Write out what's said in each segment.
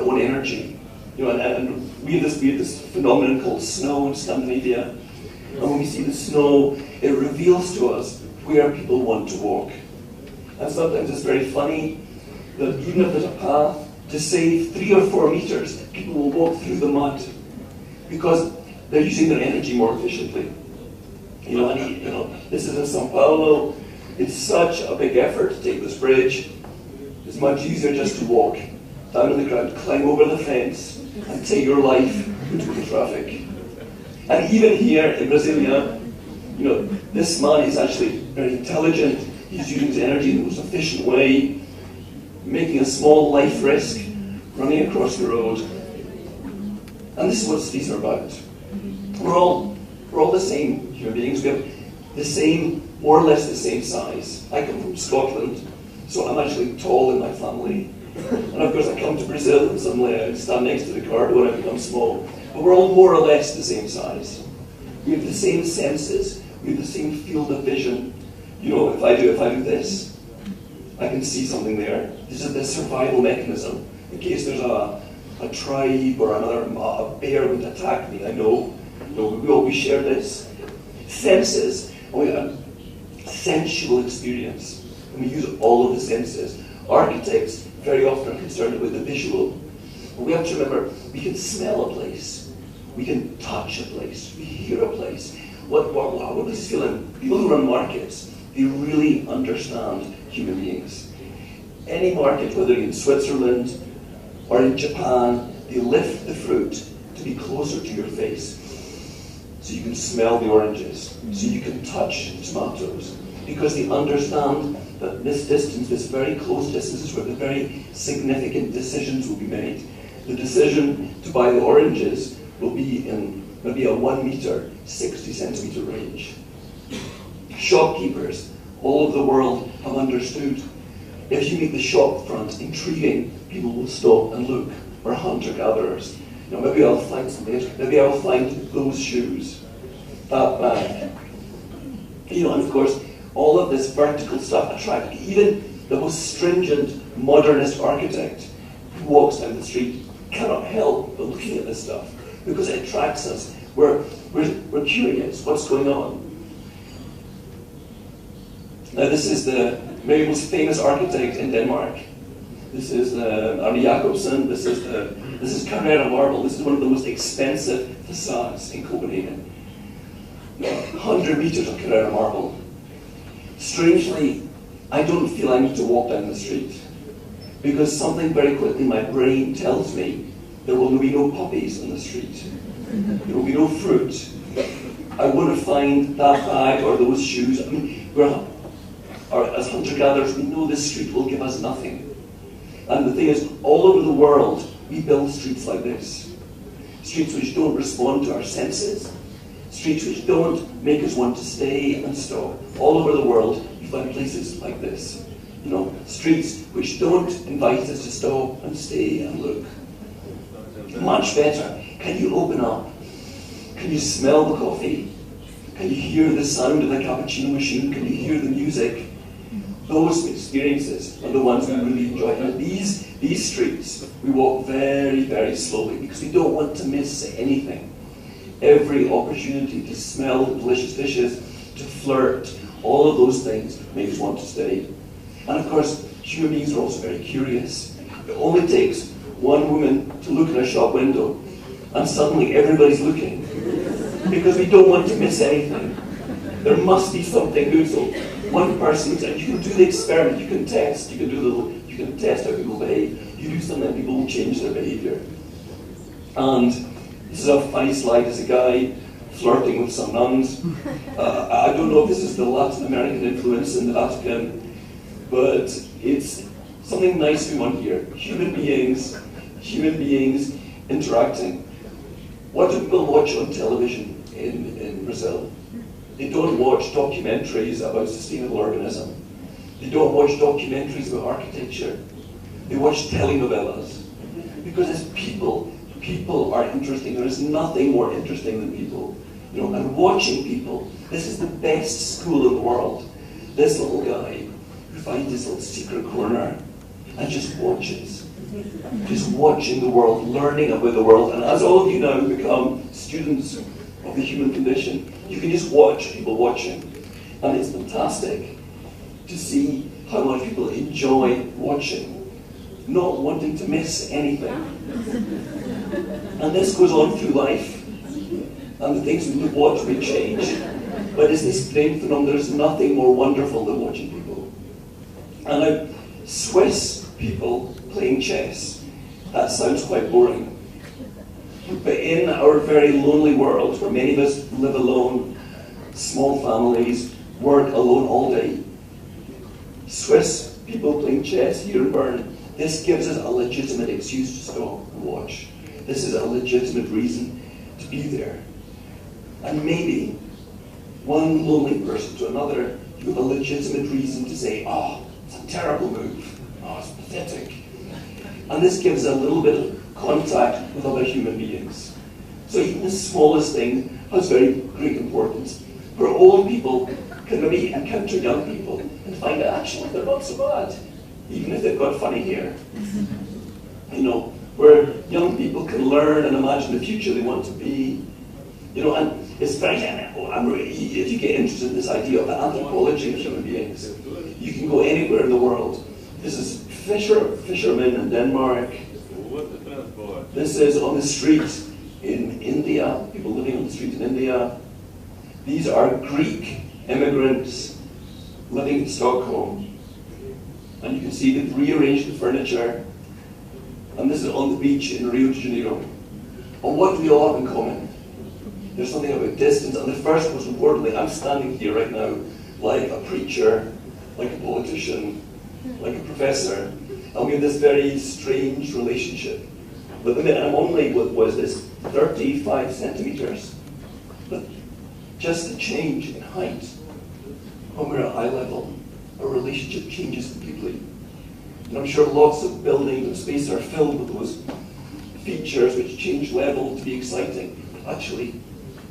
their own energy. You know, and we have this phenomenon called snow in Scandinavia. And when we see the snow, it reveals to us where people want to walk. And sometimes it's very funny that even if there's a path, to save 3 or 4 meters, people will walk through the mud because they're using their energy more efficiently. You know, this is in Sao Paulo. It's such a big effort to take this bridge. It's much easier just to walk down on the ground, climb over the fence, and take your life into the traffic. And even here in Brasília, you know, this man is actually very intelligent. He's using his energy in the most efficient way, making a small life risk, running across the road. And this is what cities are about. We're all the same human beings. We have the same, more or less the same size. I come from Scotland, so I'm actually tall in my family. And of course I come to Brazil and suddenly I stand next to the corridor and I become small. But we're all more or less the same size. We have the same senses, we have the same field of vision. You know, if I do this, I can see something there. This is the survival mechanism. In case there's a tribe or a bear would attack me, I know. You know, we share this. Senses, and we have sensual experience. And we use all of the senses. Architects very often are concerned with the visual. But we have to remember, we can smell a place. We can touch a place. We hear a place. What is this feeling? People who run markets, they really understand human beings. Any market, whether in Switzerland or in Japan, they lift the fruit to be closer to your face. So you can smell the oranges, so you can touch the tomatoes, because they understand that this distance, this very close distance, is where the very significant decisions will be made. The decision to buy the oranges will be in maybe a 1 meter, 60 centimeter range. Shopkeepers all over the world have understood if you make the shop front intriguing, people will stop and look. Or hunter-gatherers. You know, maybe I'll find something, maybe I'll find those shoes, that bag. You know, and of course, all of this vertical stuff attracts even the most stringent modernist architect who walks down the street cannot help but looking at this stuff because it attracts us. We're curious, what's going on? Now this is maybe most famous architect in Denmark. This is Arne Jacobsen. This is Carrera marble. This is one of the most expensive facades in Copenhagen. 100 meters of Carrera marble. Strangely, I don't feel I need to walk down the street because something very quickly my brain tells me there will be no puppies on the street. There will be no fruit. I want to find that bag or those shoes. I mean, as hunter-gatherers, we know this street will give us nothing. And the thing is, all over the world, we build streets like this. Streets which don't respond to our senses. Streets which don't make us want to stay and stop. All over the world, you find places like this. You know, streets which don't invite us to stop and stay and look. Much better. Can you open up? Can you smell the coffee? Can you hear the sound of the cappuccino machine? Can you hear the music? Those experiences are the ones we really enjoy. And these streets, we walk very, very slowly because we don't want to miss anything. Every opportunity to smell delicious dishes, to flirt, all of those things make us want to stay. And of course, human beings are also very curious. It only takes one woman to look in a shop window and suddenly everybody's looking because we don't want to miss anything. There must be something good. So one person, and you can do the experiment, you can test, you can test how people behave. You do something and people will change their behavior. And this is a funny slide. There's a guy flirting with some nuns. I don't know if this is the Latin American influence in the Vatican, but it's something nice we want here. Human beings interacting. What do people watch on television in Brazil? They don't watch documentaries about sustainable urbanism. They don't watch documentaries about architecture. They watch telenovelas. Because as people are interesting. There is nothing more interesting than people. You know, and watching people, this is the best school in the world. This little guy who finds his little secret corner and just watches. Just watching the world, learning about the world. And as all of you now become students of the human condition, you can just watch people watching. And it's fantastic to see how much people enjoy watching, not wanting to miss anything. And this goes on through life. And the things we watch will change. But it's this brain phenomenon. There's nothing more wonderful than watching people. And now, Swiss people playing chess, that sounds quite boring. But in our very lonely world, where many of us live alone, small families, work alone all day, Swiss people playing chess here in Bern, this gives us a legitimate excuse to stop and watch. This is a legitimate reason to be there. And maybe one lonely person to another, you have a legitimate reason to say, oh, it's a terrible move. Oh, it's pathetic. And this gives a little bit of contact with other human beings. So even the smallest thing has very great importance. Where old people can maybe encounter young people and find out actually they're not so bad, even if they've got funny hair. You know, where young people can learn and imagine the future they want to be. You know, and it's very, if you get interested in this idea of the anthropology of human beings, you can go anywhere in the world. This is fishermen in Denmark. This is on the street in India, people living on the street in India. These are Greek immigrants living in Stockholm. And you can see they've rearranged the furniture. And this is on the beach in Rio de Janeiro. And what do we all have in common? There's something about distance, and the first most importantly, I'm standing here right now like a preacher, like a politician, like a professor, and we have this very strange relationship. But the minute I'm only, what was this, 35 centimeters? But just the change in height, when we're at eye level, our relationship changes completely. And I'm sure lots of buildings and spaces are filled with those features which change level to be exciting. But actually,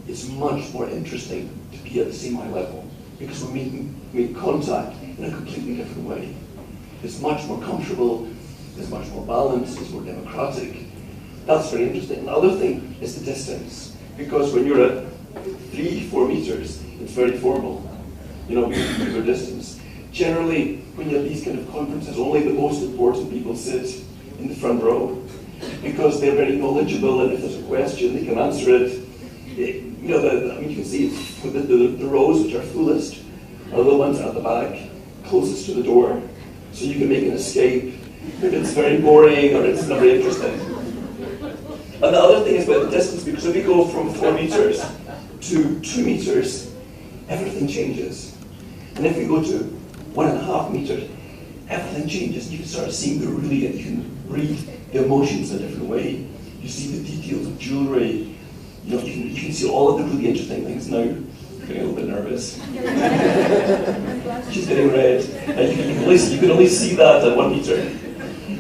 it's much more interesting to be at the same eye level because we're making contact in a completely different way. It's much more comfortable, it's much more balanced, it's more democratic. That's very interesting. The other thing is the distance, because when you're at 3-4 meters, it's very formal. You know, your distance. Generally, when you have these kind of conferences, only the most important people sit in the front row because they're very knowledgeable, and if there's a question, they can answer it. You know, you can see the rows which are fullest are the ones at the back, closest to the door, so you can make an escape if it's very boring or it's not very interesting. And the other thing is about the distance, because if you go from 4 meters to 2 meters, everything changes. And if you go to 1.5 meters, everything changes. You can start seeing the really, you can read the emotions in a different way. You see the details of jewelry. You know, you can see all of the really interesting things now. I'm getting a little bit nervous. She's getting red. And you can only see that at 1 meter.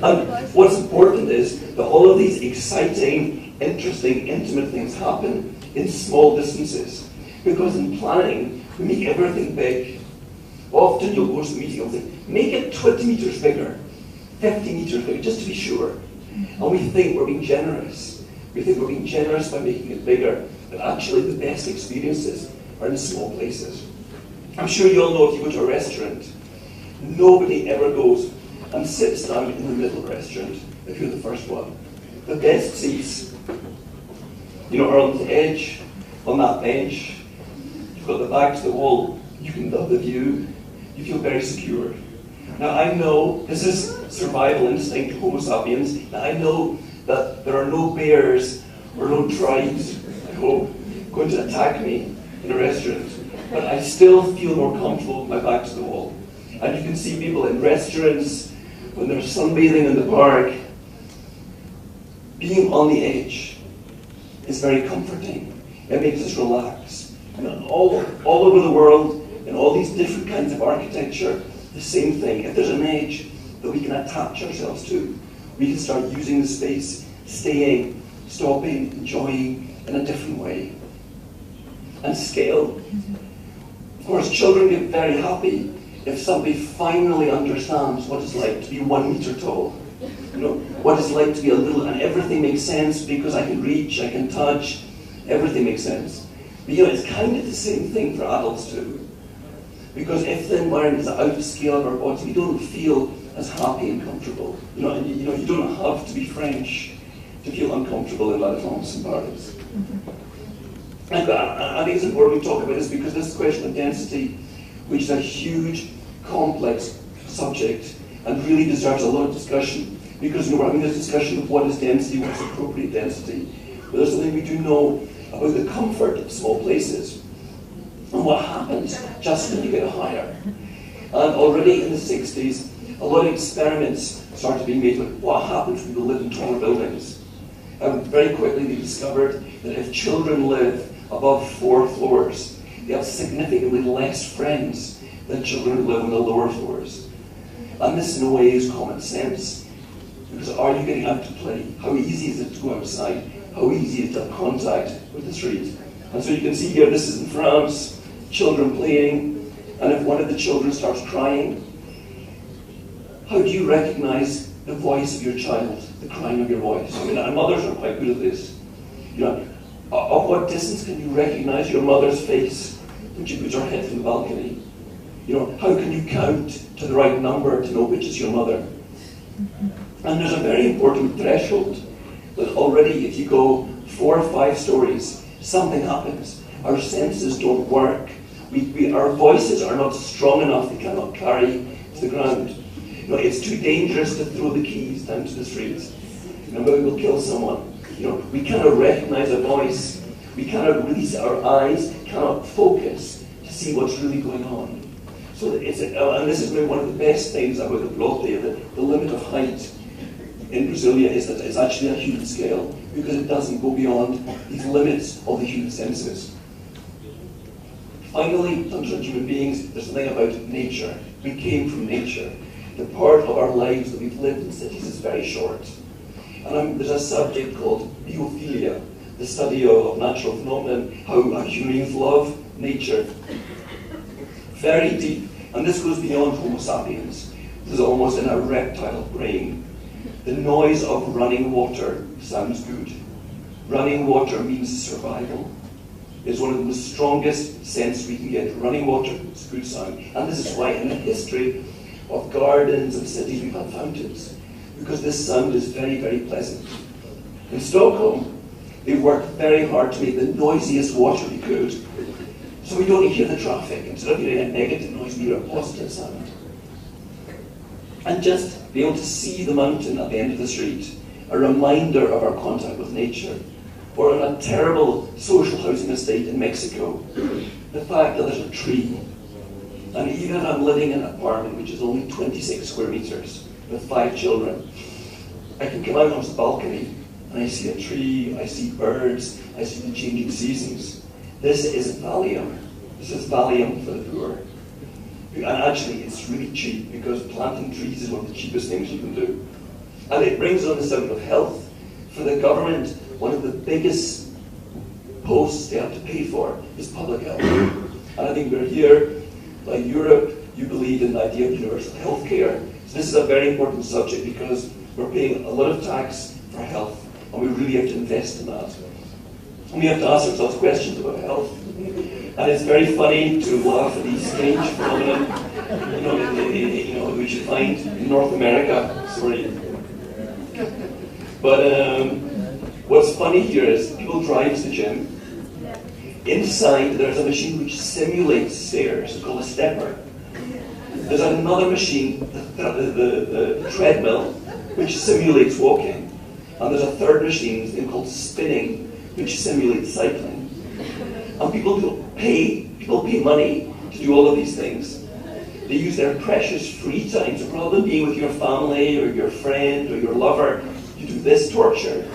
And what's important is that all of these exciting, interesting, intimate things happen in small distances. Because in planning, we make everything big. Often you'll go to the meeting and say, make it 20 meters bigger, 50 meters bigger, just to be sure. And we think we're being generous. We think we're being generous by making it bigger, but actually the best experiences are in small places. I'm sure you all know if you go to a restaurant, nobody ever goes and sits down in the middle of the restaurant if you're the first one. The best seats, you know, are on the edge, on that bench. You've got the back to the wall, you can love the view, you feel very secure. Now I know, this is survival instinct, Homo sapiens, now I know that there are no bears or no tribes, I hope, going to attack me in a restaurant, but I still feel more comfortable with my back to the wall. And you can see people in restaurants, when they're sunbathing in the park, being on the edge is very comforting. It makes us relax. And all over the world, in all these different kinds of architecture, the same thing. If there's an edge that we can attach ourselves to, we can start using the space, staying, stopping, enjoying in a different way. And scale. Of course, children get very happy if somebody finally understands what it's like to be 1 meter tall. You know, what it's like to be a little, and everything makes sense because I can reach, I can touch, everything makes sense. But you know, it's kind of the same thing for adults too. Because if the environment is out of scale of our bodies, we don't feel as happy and comfortable. You know, and you don't have to be French to feel uncomfortable in La Défense in Paris. And I think it's important to talk about this because this question of density, which is a huge, complex subject, and really deserves a lot of discussion. Because you know, we're having this discussion of what is density, what's appropriate density. But there's something we do know about the comfort of small places and what happens just when you get higher. And already in the 60s, a lot of experiments started being made with what happens when people live in taller buildings. And very quickly they discovered that if children live above 4 floors, they have significantly less friends than children who live on the lower floors. And this in a way is common sense. Because are you getting out to play? How easy is it to go outside? How easy is it to have contact with the street? And so you can see here, this is in France, children playing, and if one of the children starts crying, how do you recognize the voice of your child, the crying of your voice? I mean, our mothers are quite good at this. You know, at what distance can you recognize your mother's face when she puts her head from the balcony? You know, how can you count to the right number to know which is your mother? And there's a very important threshold that already if you go 4 or 5 stories, something happens. Our senses don't work. Our voices are not strong enough, they cannot carry to the ground. You know, it's too dangerous to throw the keys down to the streets. You know, maybe we'll kill someone. You know, we cannot recognize a voice. We cannot release our eyes, cannot focus to see what's really going on. So it's and this is maybe one of the best things about the PARTE, the limit of height in Brasília is that it's actually a human scale because it doesn't go beyond these limits of the human senses. Finally, in terms of human beings, there's something about nature. We came from nature. The part of our lives that we've lived in cities is very short. And there's a subject called biophilia, the study of natural phenomena, how human beings love nature. Very deep. And this goes beyond Homo sapiens. This is almost in a reptile brain. The noise of running water sounds good. Running water means survival. It's one of the strongest sense we can get. Running water is good sound. And this is why in the history of gardens and cities we've had fountains. Because this sound is very, very pleasant. In Stockholm, they worked very hard to make the noisiest water they could. So we don't hear the traffic. Instead of hearing a negative noise, we hear a positive sound. And just be able to see the mountain at the end of the street, a reminder of our contact with nature. Or on a terrible social housing estate in Mexico, the fact that there's a tree. And even if I'm living in an apartment which is only 26 square meters with 5 children, I can come out onto the balcony and I see a tree, I see birds, I see the changing seasons. This is Valium. This is Valium for the poor. And actually, it's really cheap because planting trees is one of the cheapest things you can do. And it brings on the subject of health. For the government, one of the biggest posts they have to pay for is public health. And I think we're here, like Europe, you believe in the idea of universal health care. So this is a very important subject because we're paying a lot of tax for health, and we really have to invest in that. And we have to ask ourselves questions about health. And it's very funny to laugh at these strange phenomena, which you find in North America. Sorry. But what's funny here is people drive to the gym. Inside there's a machine which simulates stairs. It's called a stepper. There's another machine, the treadmill, which simulates walking. And there's a third machine called spinning, which simulates cycling. And people pay money to do all of these things. They use their precious free time. So rather than being with your family or your friend or your lover, you do this torture.